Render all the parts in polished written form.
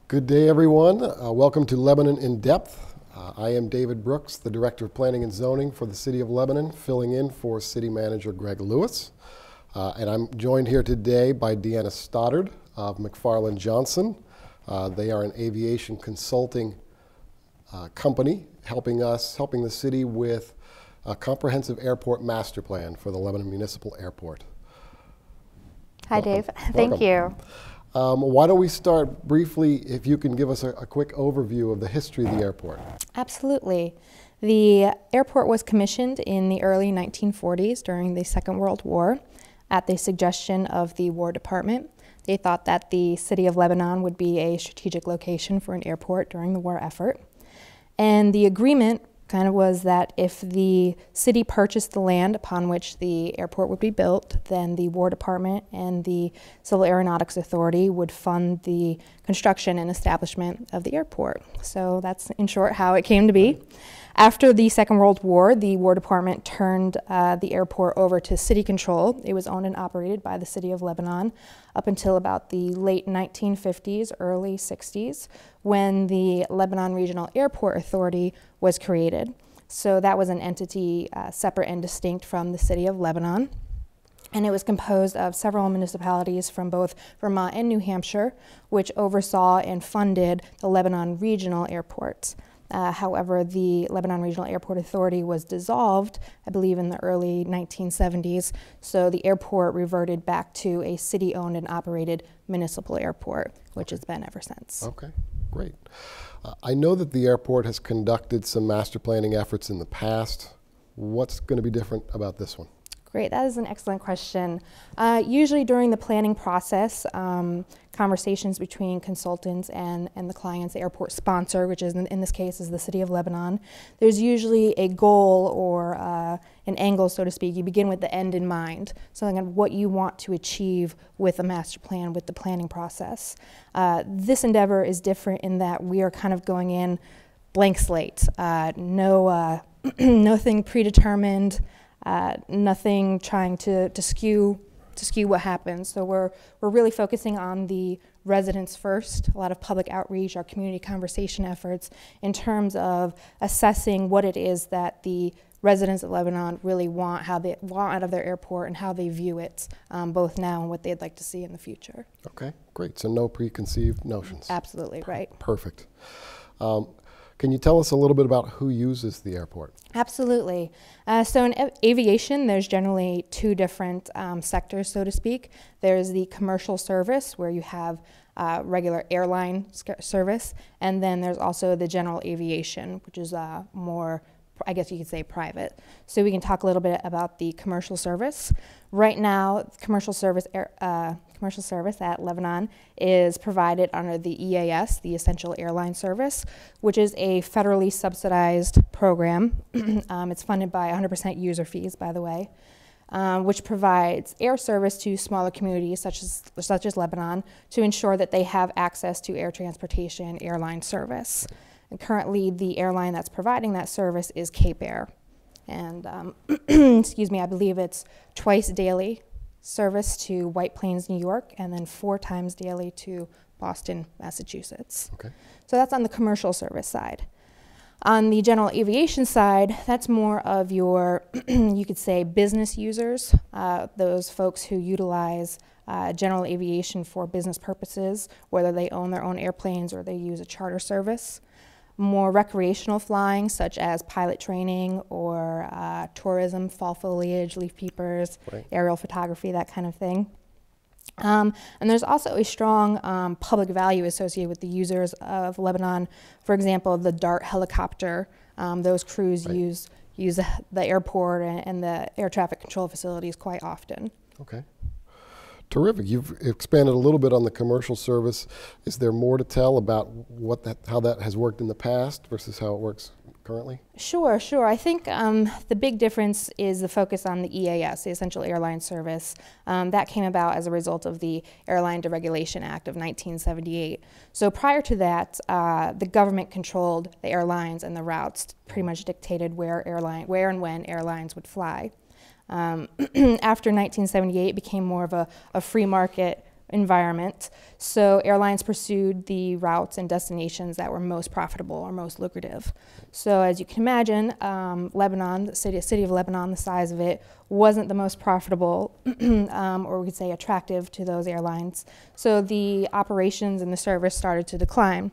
Good day, everyone. Welcome to Lebanon in Depth. I am David Brooks, the Director of Planning and Zoning for the City of Lebanon, filling in for City Manager Greg Lewis. And I'm joined here today by Deanna Stoddard of McFarland Johnson. They are an aviation consulting company helping the city with a comprehensive airport master plan for the Lebanon Municipal Airport. Hi, Dave. Thank you. Why don't we start briefly, if you can give us a quick overview of the history of the airport. Absolutely. The airport was commissioned in the early 1940s during the Second World War at the suggestion of the War Department. They thought that the city of Lebanon would be a strategic location for an airport during the war effort. And the agreement kind of was that if the city purchased the land upon which the airport would be built, then the War Department and the Civil Aeronautics Authority would fund the construction and establishment of the airport. So that's, in short, how it came to be. After the Second World War, the War Department turned the airport over to city control. It was owned and operated by the city of Lebanon up until about the late 1950s, early 60s, when the Lebanon Regional Airport Authority was created. So that was an entity separate and distinct from the city of Lebanon. And it was composed of several municipalities from both Vermont and New Hampshire, which oversaw and funded the Lebanon Regional Airports. However, the Lebanon Regional Airport Authority was dissolved, I believe, in the early 1970s, so the airport reverted back to a city-owned and operated municipal airport, which it's been ever since. Okay, great. I know that the airport has conducted some master planning efforts in the past. What's going to be different about this one? Great, that is an excellent question. Usually during the planning process, conversations between consultants and the clients, the airport sponsor, which is in this case is the City of Lebanon, there's usually a goal or an angle, so to speak. You begin with the end in mind, so what you want to achieve with a master plan, with the planning process. This endeavor is different in that we are kind of going in blank slate, nothing predetermined, nothing trying to skew what happens. So we're really focusing on the residents first, a lot of public outreach, our community conversation efforts in terms of assessing what it is that the residents of Lebanon really want, how they want out of their airport and how they view it, both now and what they'd like to see in the future. Okay, great. So no preconceived notions. Absolutely, right. Perfect. Can you tell us a little bit about who uses the airport? Absolutely. So in aviation, there's generally two different sectors, so to speak. There's the commercial service, where you have regular airline service, and then there's also the general aviation, which is more, I guess you could say, private. So we can talk a little bit about the commercial service. Right now, commercial service at Lebanon is provided under the EAS, the Essential Airline Service, which is a federally subsidized program. It's funded by 100% user fees, by the way, which provides air service to smaller communities such as Lebanon to ensure that they have access to air transportation, airline service. And currently, the airline that's providing that service is Cape Air. And, excuse me, I believe it's twice daily service to White Plains, New York, and then 4 times daily to Boston, Massachusetts. Okay. So that's on the commercial service side. On the general aviation side, that's more of your, you could say, business users, those folks who utilize general aviation for business purposes, whether they own their own airplanes or they use a charter service. More recreational flying, such as pilot training or tourism, fall foliage, leaf peepers, right, aerial photography, that kind of thing. And there's also a strong public value associated with the users of Lebanon. For example, the DART helicopter, those crews right, use the airport and the air traffic control facilities quite often. Okay. Terrific. You've expanded a little bit on the commercial service. Is there more to tell about how that has worked in the past versus how it works currently? Sure. I think the big difference is the focus on the EAS, the Essential Airline Service. That came about as a result of the Airline Deregulation Act of 1978. So prior to that, the government controlled the airlines and the routes, pretty much dictated where and when airlines would fly. After 1978, it became more of a free market environment. So airlines pursued the routes and destinations that were most profitable or most lucrative. So as you can imagine, Lebanon, the city of Lebanon, the size of it, wasn't the most profitable or we could say attractive to those airlines. So the operations and the service started to decline.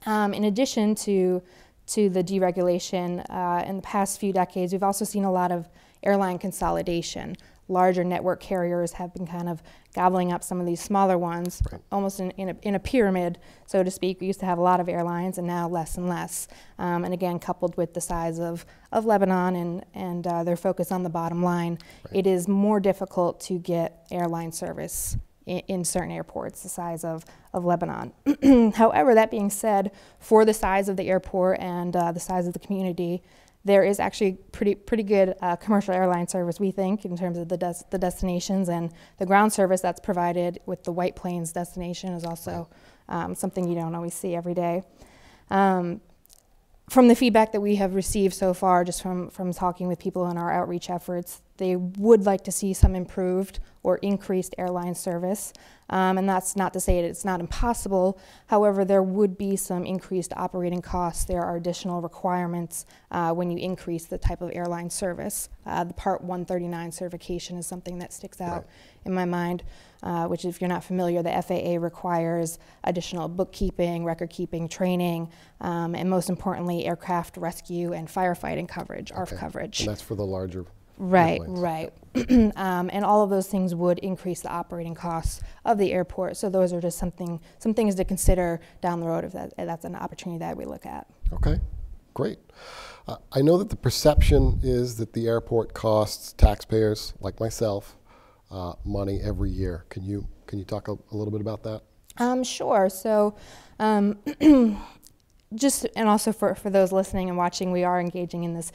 In addition to the deregulation, in the past few decades, we've also seen a lot of airline consolidation. Larger network carriers have been kind of gobbling up some of these smaller ones, right, almost in a pyramid, so to speak. We used to have a lot of airlines, and now less and less. And again, coupled with the size of Lebanon and their focus on the bottom line, right, it is more difficult to get airline service in certain airports the size of Lebanon. However, that being said, for the size of the airport and the size of the community, there is actually pretty good commercial airline service, we think, in terms of the destinations, and the ground service that's provided with the White Plains destination is also something you don't always see every day. From the feedback that we have received so far, just from talking with people in our outreach efforts, they would like to see some improved or increased airline service. And that's not to say that it's not impossible. However, there would be some increased operating costs. There are additional requirements when you increase the type of airline service. The Part 139 certification is something that sticks out in my mind, which, if you're not familiar, the FAA requires additional bookkeeping, record-keeping, training, and most importantly, aircraft rescue and firefighting coverage, ARF coverage. And that's for the larger Right, airplanes. right. And all of those things would increase the operating costs of the airport. So those are just some things to consider down the road if that's an opportunity that we look at. Okay, great. I know that the perception is that the airport costs taxpayers like myself money every year. Can you talk a little bit about that? Sure. So just, and also for those listening and watching, we are engaging in this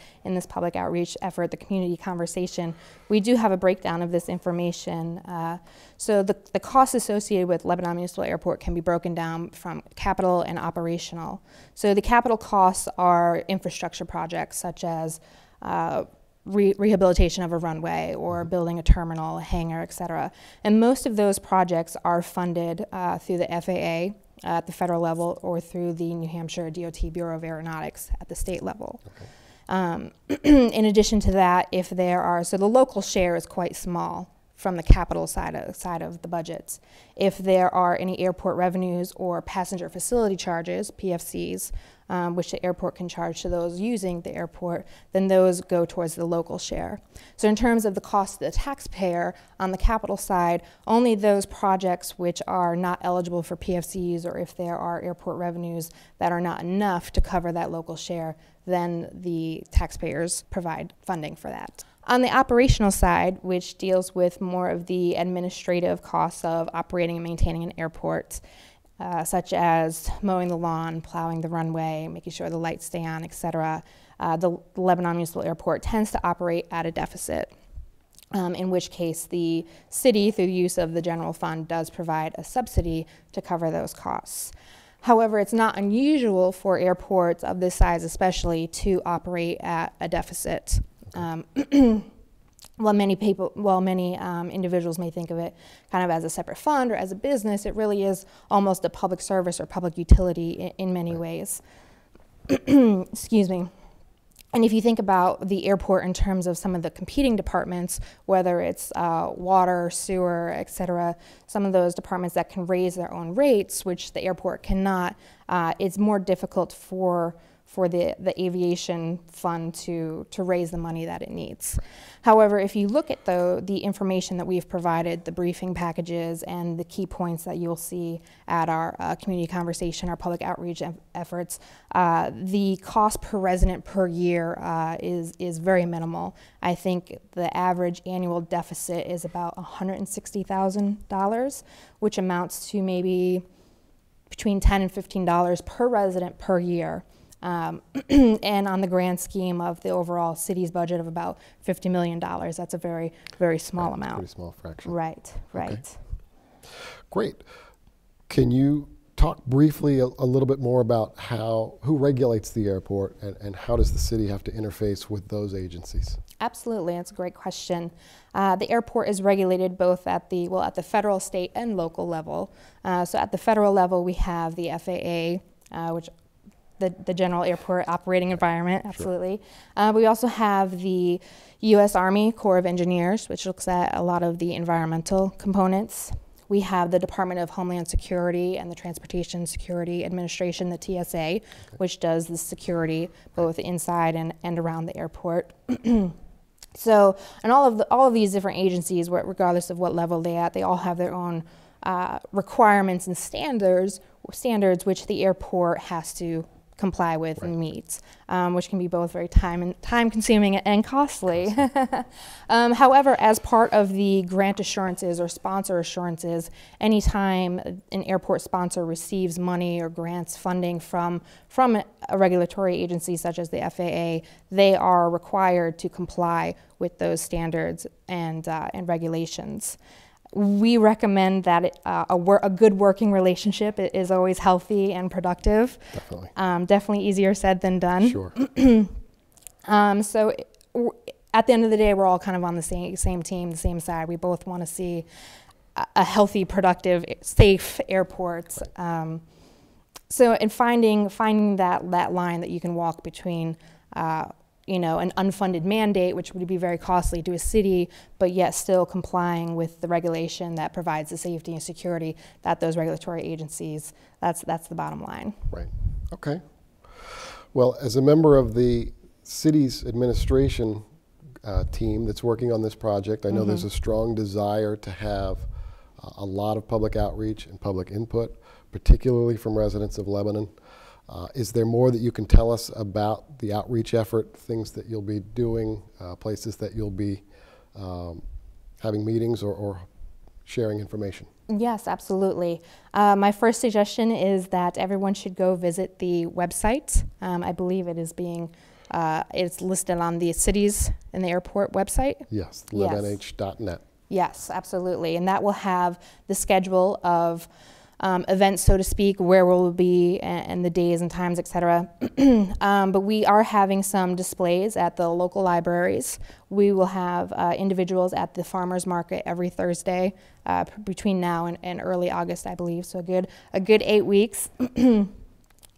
public outreach effort, the community conversation. We do have a breakdown of this information. So the costs associated with Lebanon Municipal Airport can be broken down from capital and operational. So the capital costs are infrastructure projects such as rehabilitation of a runway or building a terminal, a hangar, et cetera. And most of those projects are funded through the FAA at the federal level or through the New Hampshire DOT Bureau of Aeronautics at the state level. Okay. In addition to that, so the local share is quite small from the capital side of the budgets. If there are any airport revenues or passenger facility charges, PFCs, which the airport can charge to those using the airport, then those go towards the local share. So in terms of the cost to the taxpayer, on the capital side, only those projects which are not eligible for PFCs, or if there are airport revenues that are not enough to cover that local share, then the taxpayers provide funding for that. On the operational side, which deals with more of the administrative costs of operating and maintaining an airport, such as mowing the lawn, plowing the runway, making sure the lights stay on, etc., the Lebanon Municipal Airport tends to operate at a deficit, in which case the city, through the use of the general fund, does provide a subsidy to cover those costs. However, it's not unusual for airports of this size especially to operate at a deficit. While many individuals may think of it kind of as a separate fund or as a business, it really is almost a public service or public utility in many ways. Excuse me. And if you think about the airport in terms of some of the competing departments, whether it's water, sewer, et cetera, some of those departments that can raise their own rates, which the airport cannot, it's more difficult for the aviation fund to raise the money that it needs. However, if you look at the information that we've provided, the briefing packages and the key points that you'll see at our community conversation, our public outreach efforts, the cost per resident per year is very minimal. I think the average annual deficit is about $160,000, which amounts to maybe between $10 and $15 per resident per year. And on the grand scheme of the overall city's budget of about $50 million, that's a very, very small amount. Pretty small fraction. Right, right. Okay. Great. Can you talk briefly a little bit more about who regulates the airport and how does the city have to interface with those agencies? Absolutely, that's a great question. The airport is regulated both at the federal, state, and local level. So at the federal level, we have the FAA, which the General Airport Operating Environment, absolutely. Sure. We also have the U.S. Army Corps of Engineers, which looks at a lot of the environmental components. We have the Department of Homeland Security and the Transportation Security Administration, the TSA, which does the security both inside and around the airport. So, and all of these different agencies, regardless of what level they're at, they all have their own requirements and standards which the airport has to comply with and meet, which can be both very time consuming and costly. However, as part of the grant assurances or sponsor assurances, anytime an airport sponsor receives money or grants funding from a regulatory agency such as the FAA, they are required to comply with those standards and regulations. We recommend that a good working relationship is always healthy and productive. Definitely. Definitely easier said than done. Sure. So at the end of the day, we're all kind of on the same team, the same side. We both want to see a healthy, productive, safe airport. So in finding that line that you can walk between an unfunded mandate, which would be very costly to a city, but yet still complying with the regulation that provides the safety and security that those regulatory agencies, that's the bottom line. Right. Okay. Well, as a member of the city's administration team that's working on this project, I know there's a strong desire to have a lot of public outreach and public input, particularly from residents of Lebanon. Is there more that you can tell us about the outreach effort, things that you'll be doing, places that you'll be having meetings or sharing information? Yes, absolutely. My first suggestion is that everyone should go visit the website. I believe it is it's listed on the cities and the airport website. Yes, lebanon.net. Yes, absolutely. And that will have the schedule of events, so to speak, where we'll be and the days and times, etc. But we are having some displays at the local libraries. We will have individuals at the farmers market every Thursday between now and early August, I believe. So a good 8 weeks. In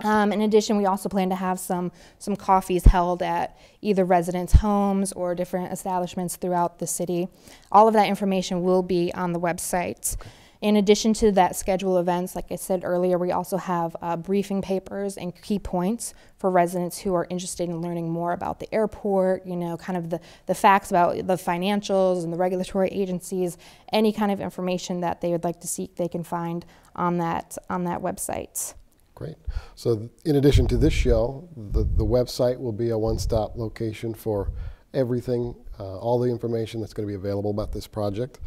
addition, we also plan to have some coffees held at either residents' homes or different establishments throughout the city. All of that information will be on the website. In addition to that schedule events, like I said earlier, we also have briefing papers and key points for residents who are interested in learning more about the airport, kind of the facts about the financials and the regulatory agencies, any kind of information that they would like to seek, they can find on that website. Great. So in addition to this show, the website will be a one-stop location for everything, all the information that's going to be available about this project.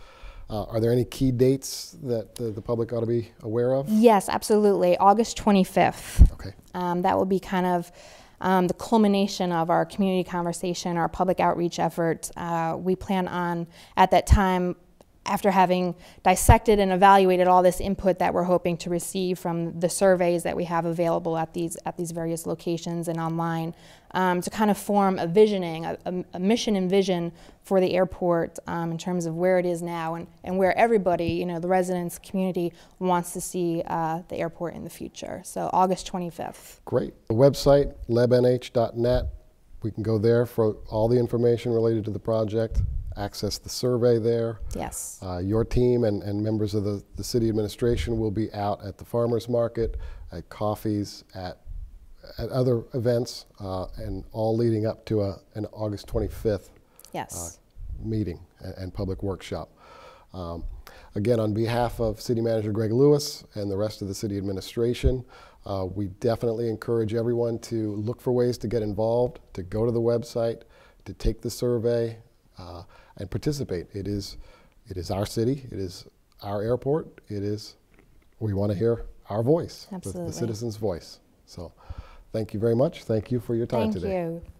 Are there any key dates that the public ought to be aware of? Yes, absolutely. August 25th. Okay. That will be kind of the culmination of our community conversation, our public outreach effort. We plan on, at that time, after having dissected and evaluated all this input that we're hoping to receive from the surveys that we have available at these various locations and online, to kind of form a visioning, a mission and vision for the airport in terms of where it is now and where everybody, the residents, community, wants to see the airport in the future. So August 25th. Great. The website, lebanon.net, we can go there for all the information related to the project. Access the survey there. Yes. Your team and members of the city administration will be out at the farmers market, at coffees, at other events, and all leading up to an August 25th Yes. Meeting and public workshop. Again, on behalf of City Manager Greg Lewis and the rest of the city administration, we definitely encourage everyone to look for ways to get involved, to go to the website, to take the survey, and participate. It is our city. It is our airport. We want to hear our voice, the citizens' voice. So thank you very much. Thank you for your time today. Thank you.